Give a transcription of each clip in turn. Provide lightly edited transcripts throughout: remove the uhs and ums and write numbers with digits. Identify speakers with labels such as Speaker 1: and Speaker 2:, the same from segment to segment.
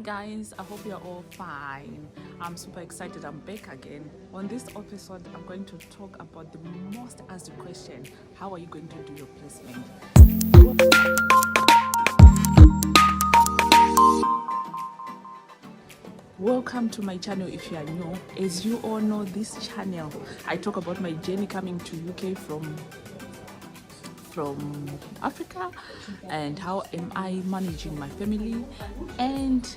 Speaker 1: guys, I hope you're all fine. I'm super excited. I'm back again. On this episode, I'm going to talk about the most asked question: how are you going to do your placement? Welcome to my channel if you are new. As you all know, this channel I talk about my journey coming to UK from Africa, and how am I managing my family, and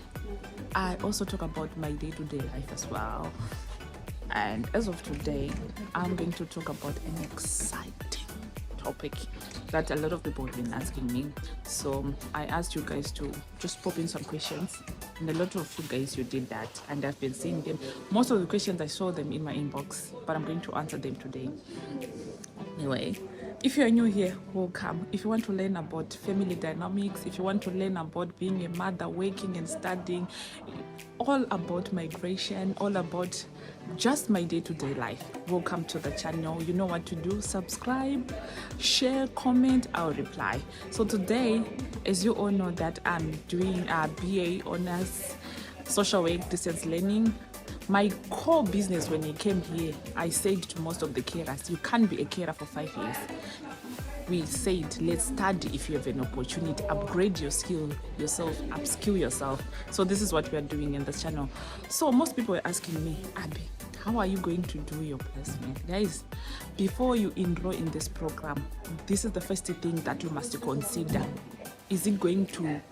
Speaker 1: I also talk about my day-to-day life as well. And as of today, I'm going to talk about an exciting topic that a lot of people have been asking me. So I asked you guys to just pop in some questions, and a lot of you guys, you did that, and I've been seeing them. Most of the questions, I saw them in my inbox, but I'm going to answer them today. Anyway, if you're new here, welcome. If you want to learn about family dynamics, if you want to learn about being a mother, working and studying, all about migration, all about just my day-to-day life, welcome to the channel. You know what to do: subscribe, share, comment, I'll reply. So today, as you all know, that I'm doing a BA honors social work distance learning. My core business, when I came here, I said to most of the carers, you can't be a carer for 5 years. We said, let's study. If you have an opportunity, upgrade your skill yourself, upskill yourself. So this is what we are doing in this channel. So most people are asking me, Abby, how are you going to do your placement? Guys, before you enroll in this program, this is the first thing that you must consider. Is it going to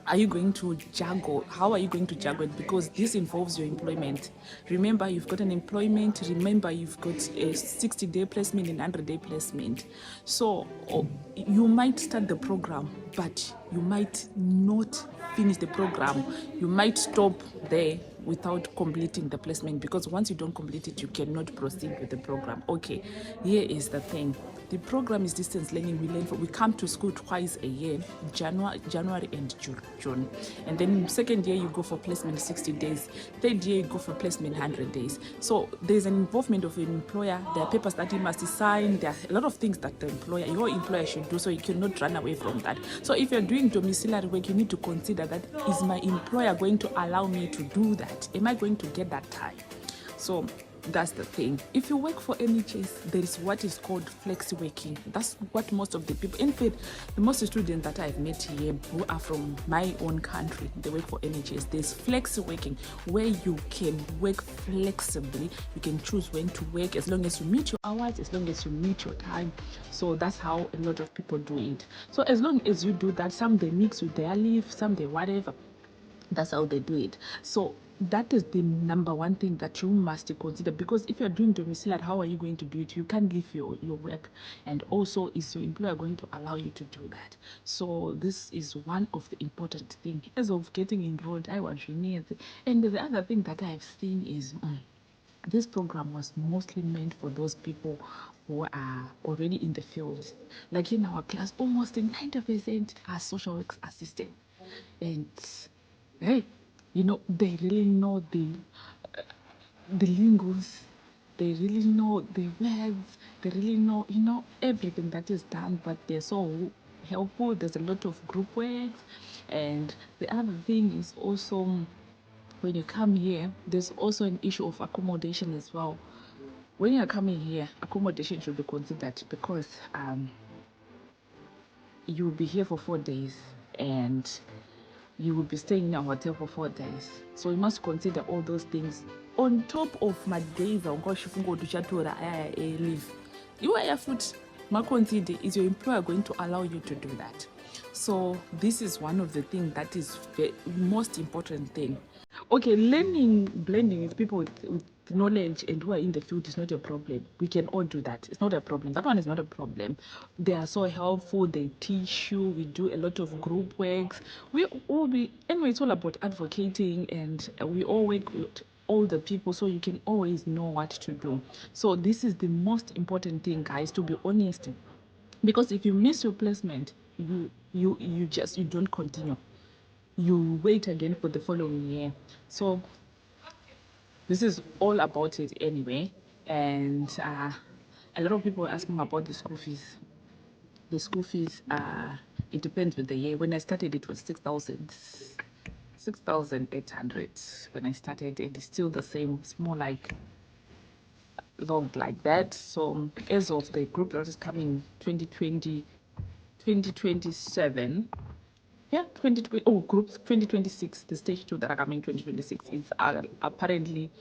Speaker 1: Are you going to juggle? How are you going to juggle it? Because this involves your employment. Remember, you've got an employment. Remember, you've got a 60-day placement and 100-day placement. So you might start the program, but you might not finish the program. You might stop there without completing the placement, because once you don't complete it, you cannot proceed with the program. Okay, here is the thing. The program is distance learning. We come to school twice a year, January and June. And then second year you go for placement 60 days. Third year you go for placement 100 days. So there's an involvement of an employer. There are papers that he must sign. There are a lot of things that your employer should do, so you cannot run away from that. So if you're doing domiciliary work, you need to consider that, is my employer going to allow me to do that? Am I going to get that time? So that's the thing. If you work for NHS, there is what is called flexi working. That's what most of the people, in fact, the most students that I've met here who are from my own country, they work for NHS. There's flexi working, where you can work flexibly. You can choose when to work, as long as you meet your hours, as long as you meet your time. So that's how a lot of people do it. So as long as you do that, some they mix with their leave, some they whatever. That's how they do it. So that is the number one thing that you must consider, because if you're doing domiciliary, how are you going to do it? You can't leave your work, and also, is your employer going to allow you to do that? So this is one of the important things. As of getting enrolled, I was renewed. And the other thing that I've seen is this program was mostly meant for those people who are already in the field. Like in our class, almost 90% are social work assistants. And hey, they really know the lingos, they really know the words, they really know, everything that is done, but they're so helpful. There's a lot of group work. And the other thing is also, when you come here, there's also an issue of accommodation as well. When you're coming here, accommodation should be considered, because you'll be here for 4 days, and you will be staying in a hotel for 4 days. So you must consider all those things. On top of my days, I'll go to Chatura leave. You are foot. My consider, is your employer going to allow you to do that? So this is one of the things that is the most important thing. Okay, blending with people with knowledge and who are in the field is not a problem. We can all do that. It's not a problem. That one is not a problem. They are so helpful. They teach you. We do a lot of group works. Anyway, it's all about advocating, and we all work with all the people, so you can always know what to do. So this is the most important thing, guys, to be honest. Because if you miss your placement, you don't continue. You wait again for the following year. So this is all about it anyway. And a lot of people are asking about the school fees. The school fees, it depends with the year. When I started, it was 6,000. 6,800 when I started, and it's still the same. It's more like logged like that. So as of the group that is coming 2020, 2027, yeah, 2020, oh, groups 2026, the stage two that are coming 2026 is apparently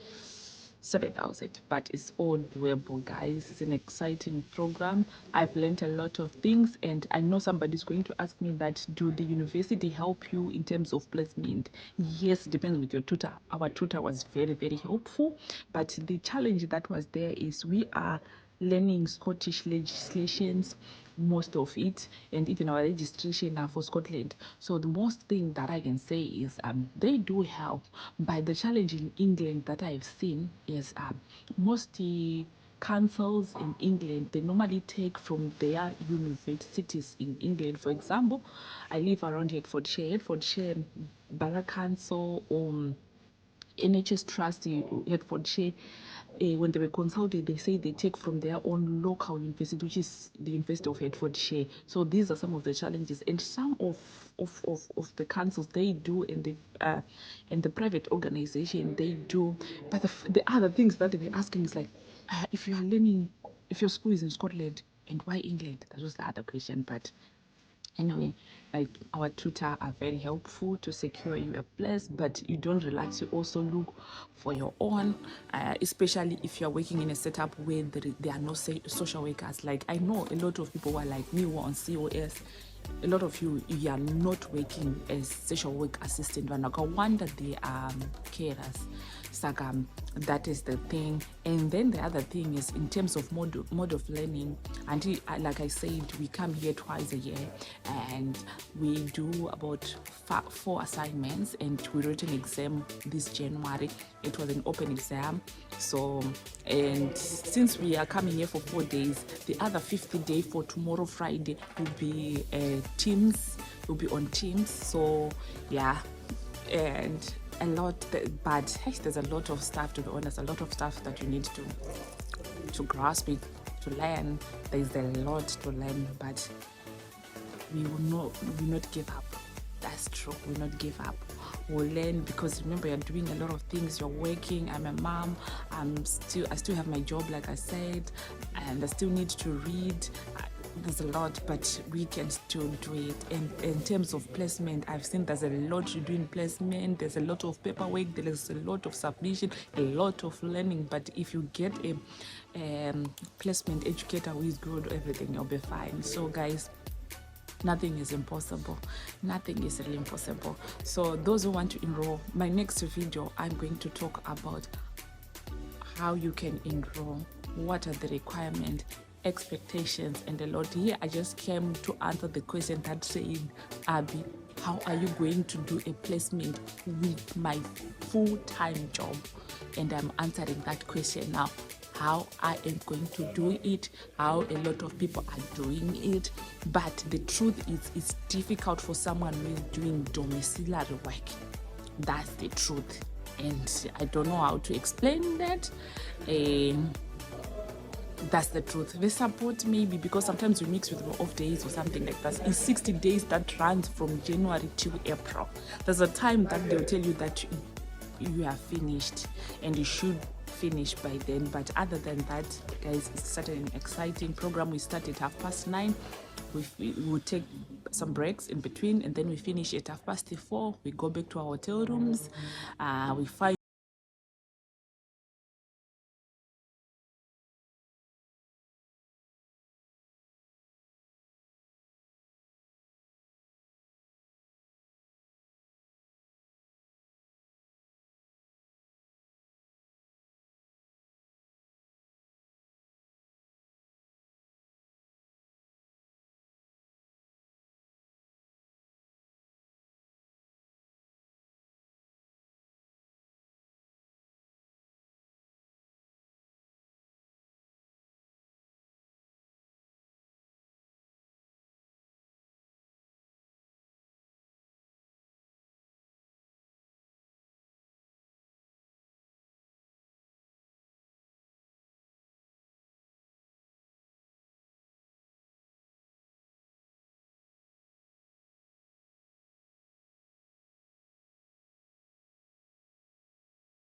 Speaker 1: 7,000, but it's all doable, guys. It's an exciting program. I've learned a lot of things, and I know somebody's going to ask me that, do the university help you in terms of placement? Yes, it depends with your tutor. Our tutor was very, very helpful, but the challenge that was there is we are learning Scottish legislations, most of it, and even our registration are for Scotland. So the most thing that I can say is they do help, but the challenge in England that I've seen is most councils in England, they normally take from their universities in England. For example, I live around Hertfordshire Borough Council, NHS Trust, Hertfordshire, when they were consulted, they say they take from their own local university, which is the University of Hertfordshire. So these are some of the challenges, and some of the councils they do, and the private organization they do. But the other things that they're asking is like, if you are learning, if your school is in Scotland, and why England? That was the other question, but. Anyway, like our tutor are very helpful to secure you a place, but you don't relax. You also look for your own, especially if you're working in a setup where there are no social workers. Like I know a lot of people who are like me who are on COS. A lot of you are not working as social work assistant, but no wonder they are carers. So, that is the thing. And then the other thing is in terms of mode of learning. And like I said, we come here twice a year, and we do about 4 assignments, and we wrote an exam this January. It was an open exam. So, and since we are coming here for 4 days, the other 50th day for tomorrow, Friday, will be Teams. Will be on Teams. So, yeah, and a lot, but hey, there's a lot of stuff, to be honest, a lot of stuff that you need to grasp it, to learn. There's a lot to learn, but we will not give up. That's true. We'll not give up. We'll learn, because remember, you're doing a lot of things. You're working. I'm a mom. I still have my job, like I said, and I still need to read. There's a lot, but we can still do it. And in terms of placement, I've seen there's a lot to do in placement. There's a lot of paperwork. There's a lot of submission, a lot of learning. But if you get a placement educator who is good, everything will be fine. So, guys, nothing is impossible. Nothing is really impossible. So those who want to enroll, my next video, I'm going to talk about how you can enroll, what are the requirements, expectations, and a lot. Here I just came to answer the question that said, Abby, how are you going to do a placement with my full-time job? And I'm answering that question now. How I am going to do it, how a lot of people are doing it. But the truth is, it's difficult for someone who is doing domiciliary work. That's the truth. And I don't know how to explain that. That's the truth. They support maybe because sometimes we mix with off days or something like that. It's 60 days that runs from January to April. There's a time that they'll tell you that you are finished and you should finish by then. But other than that, guys, it's such an exciting program. We start at 9:30. We will take some breaks in between, and then we finish at 4:30. We go back to our hotel rooms. We find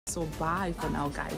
Speaker 1: So bye for now, guys.